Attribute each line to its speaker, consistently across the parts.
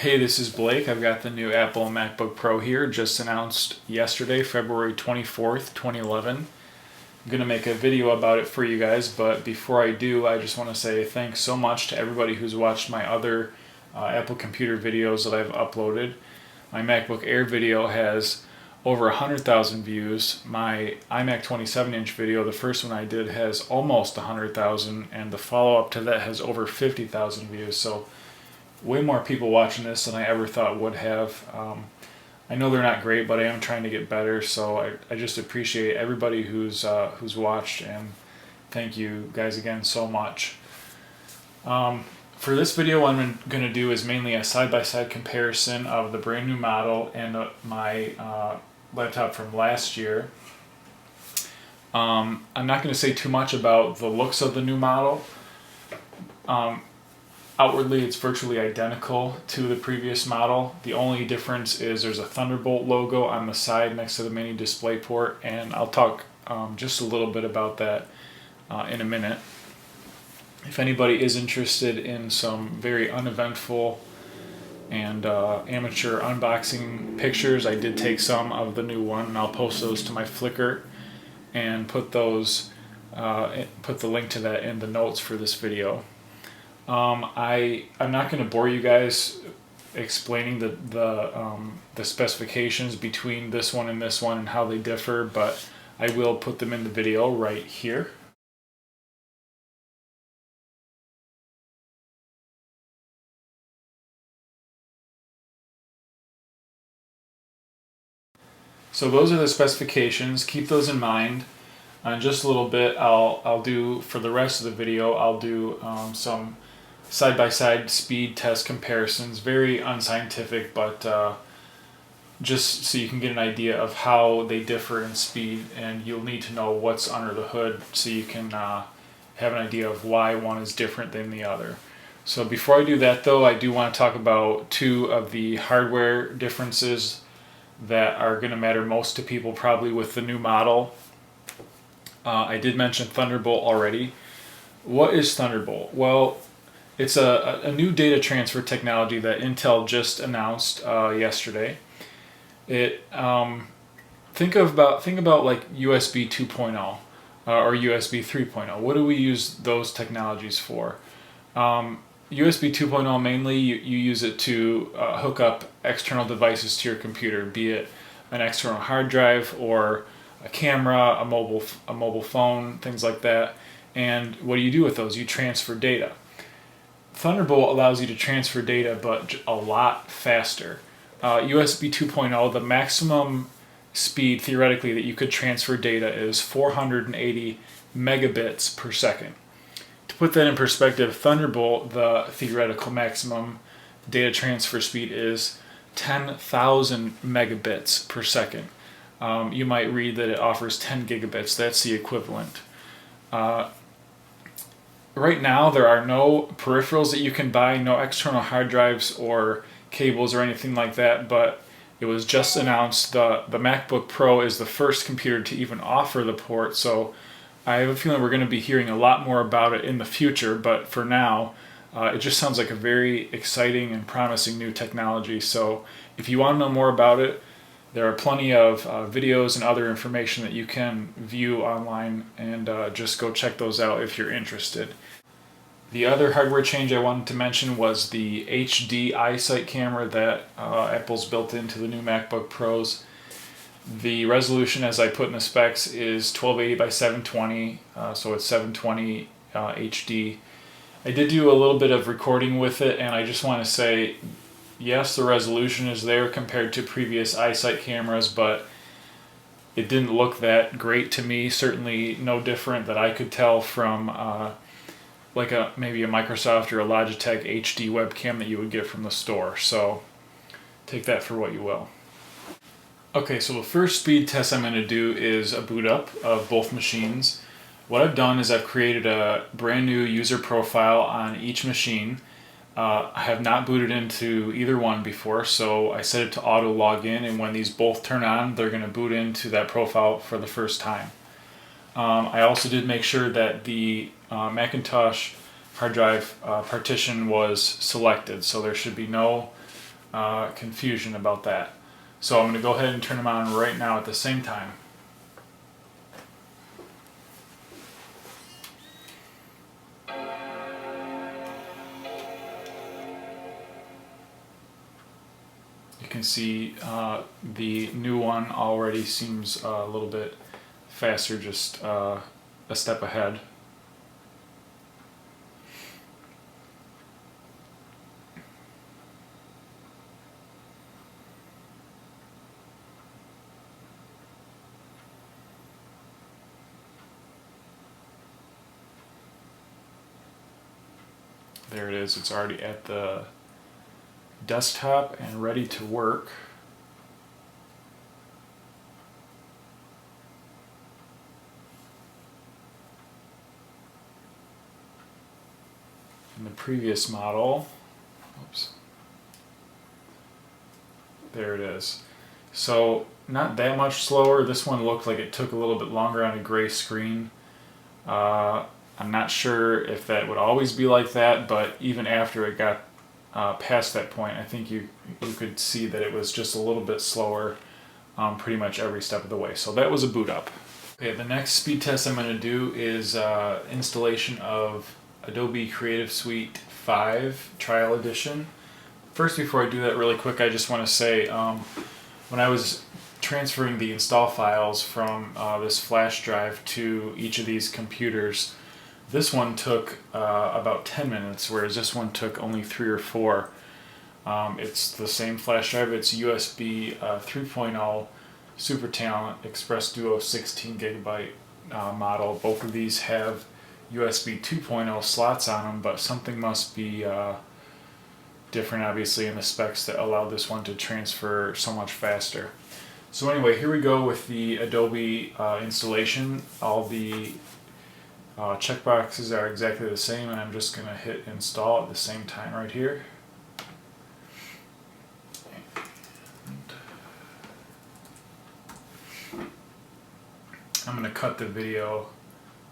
Speaker 1: Hey, this is Blake. I've got the new Apple MacBook Pro here, just announced yesterday, February 24th, 2011. I'm going to make a video about it for you guys, but before I do, I just want to say thanks so much to everybody who's watched my other Apple computer videos that I've uploaded. My MacBook Air video has over 100,000 views. My iMac 27-inch video, the first one I did, has almost 100,000, and the follow-up to that has over 50,000 views. So way more people watching this than I ever thought would have. I know they're not great, but I am trying to get better, so I just appreciate everybody who's watched, and thank you guys again so much. For this video, what I'm going to do is mainly a side-by-side comparison of the brand new model and my laptop from last year. I'm not going to say too much about the looks of the new model. Outwardly, it's virtually identical to the previous model. The only difference is there's a Thunderbolt logo on the side next to the mini DisplayPort, and I'll talk just a little bit about that in a minute. If anybody is interested in some very uneventful and amateur unboxing pictures, I did take some of the new one, and I'll post those to my Flickr and put the link to that in the notes for this video. I'm not going to bore you guys explaining the specifications between this one and how they differ, but I will put them in the video right here. So those are the specifications. Keep those in mind. In just a little bit, I'll do, for the rest of the video, I'll do some side-by-side speed test comparisons. Very unscientific, but just so you can get an idea of how they differ in speed, and you'll need to know what's under the hood so you can have an idea of why one is different than the other. So before I do that, though, I do want to talk about two of the hardware differences that are going to matter most to people probably with the new model. I did mention Thunderbolt already. What is Thunderbolt? Well, it's a new data transfer technology that Intel just announced yesterday. It think about like USB 2.0 or USB 3.0. What do we use those technologies for? USB 2.0 mainly you use it to hook up external devices to your computer, be it an external hard drive or a camera, a mobile phone, things like that. And what do you do with those? You transfer data. Thunderbolt allows you to transfer data, but a lot faster. USB 2.0, the maximum speed theoretically that you could transfer data is 480 megabits per second. To put that in perspective, Thunderbolt, the theoretical maximum data transfer speed is 10,000 megabits per second. You might read that it offers 10 gigabits. That's the equivalent. Right now, there are no peripherals that you can buy, no external hard drives or cables or anything like that, but it was just announced the MacBook Pro is the first computer to even offer the port, so I have a feeling we're going to be hearing a lot more about it in the future, but for now, it just sounds like a very exciting and promising new technology. So if you want to know more about it, there are plenty of videos and other information that you can view online, and just go check those out if you're interested. The other hardware change I wanted to mention was the HD EyeSight camera that Apple's built into the new MacBook Pros. The resolution, as I put in the specs, is 1280 by 720, so it's 720 HD. I did do a little bit of recording with it, and I just want to say, yes, the resolution is there compared to previous EyeSight cameras, but it didn't look that great to me. Certainly no different that I could tell from like maybe a Microsoft or a Logitech HD webcam that you would get from the store. So take that for what you will. Okay, so the first speed test I'm going to do is a boot up of both machines. What I've done is I've created a brand new user profile on each machine. I have not booted into either one before, so I set it to auto login, and when these both turn on, they're going to boot into that profile for the first time. I also did make sure that the Macintosh hard drive partition was selected, so there should be no confusion about that. So I'm going to go ahead and turn them on right now at the same time. You can see the new one already seems a little bit faster, just a step ahead. There it is, it's already at the desktop and ready to work. In the previous model, oops, there it is. So not that much slower. This one looked like it took a little bit longer on a gray screen. I'm not sure if that would always be like that, but even after it got past that point, I think you could see that it was just a little bit slower pretty much every step of the way. So that was a boot up. Okay, the next speed test I'm going to do is installation of Adobe Creative Suite 5 Trial Edition. First, before I do that really quick, I just want to say when I was transferring the install files from this flash drive to each of these computers, this one took about 10 minutes, whereas this one took only 3 or 4. It's the same flash drive. It's USB 3.0 Super Talent Express Duo 16 gigabyte model. Both of these have USB 2.0 slots on them, but something must be different, obviously, in the specs that allow this one to transfer so much faster. So anyway, here we go with the Adobe installation. All the checkboxes are exactly the same, and I'm just going to hit install at the same time right here. I'm going to cut the video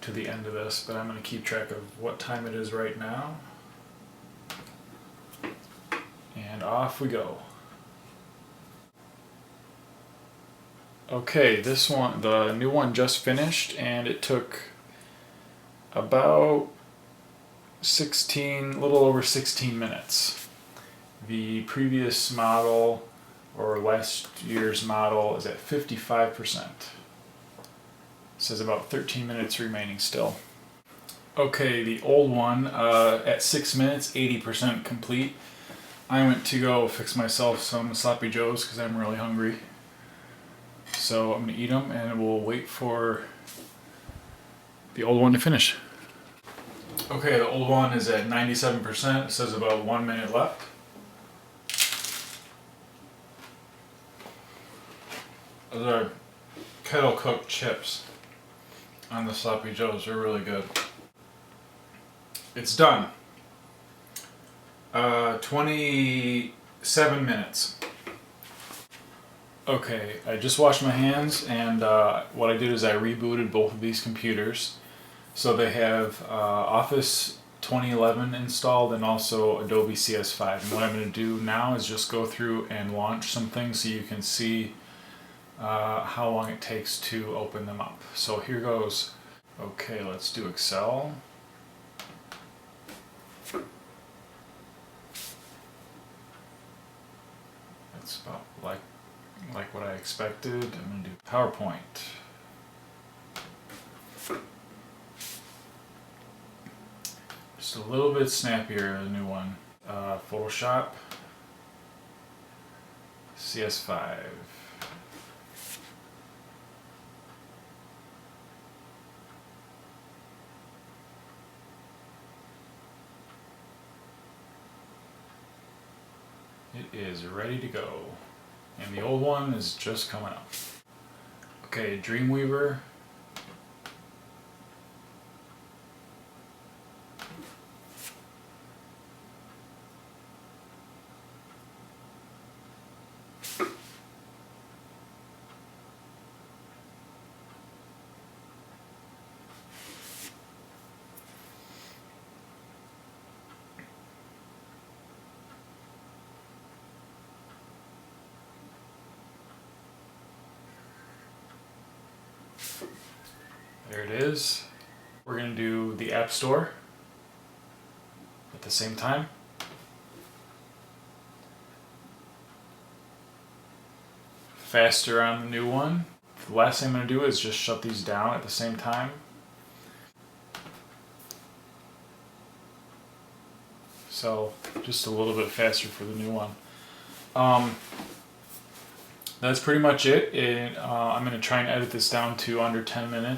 Speaker 1: to the end of this, but I'm going to keep track of what time it is right now. And off we go. Okay, this one, the new one just finished, and it took about a little over 16 minutes. The previous model, or last year's model, is at 55%. It says about 13 minutes remaining still. Okay, the old one at 6 minutes, 80% complete. I went to go fix myself some Sloppy Joes because I'm really hungry. So I'm going to eat them, and we'll wait for the old one to finish. Okay, the old one is at 97%. It says about 1 minute left. Those are kettle cooked chips on the Sloppy Joes. They're really good. It's done. 27 minutes. Okay, I just washed my hands, and what I did is I rebooted both of these computers. So they have Office 2011 installed and also Adobe CS5. And what I'm going to do now is just go through and launch some things so you can see how long it takes to open them up. So here goes. Okay, let's do Excel. That's about like what I expected. I'm going to do PowerPoint. Just a little bit snappier, the new one. Photoshop. CS5. It is ready to go. And the old one is just coming up. Okay, Dreamweaver. There it is. We're going to do the App Store at the same time. Faster on the new one. The last thing I'm going to do is just shut these down at the same time. So just a little bit faster for the new one. That's pretty much it. I'm going to try and edit this down to under 10 minutes.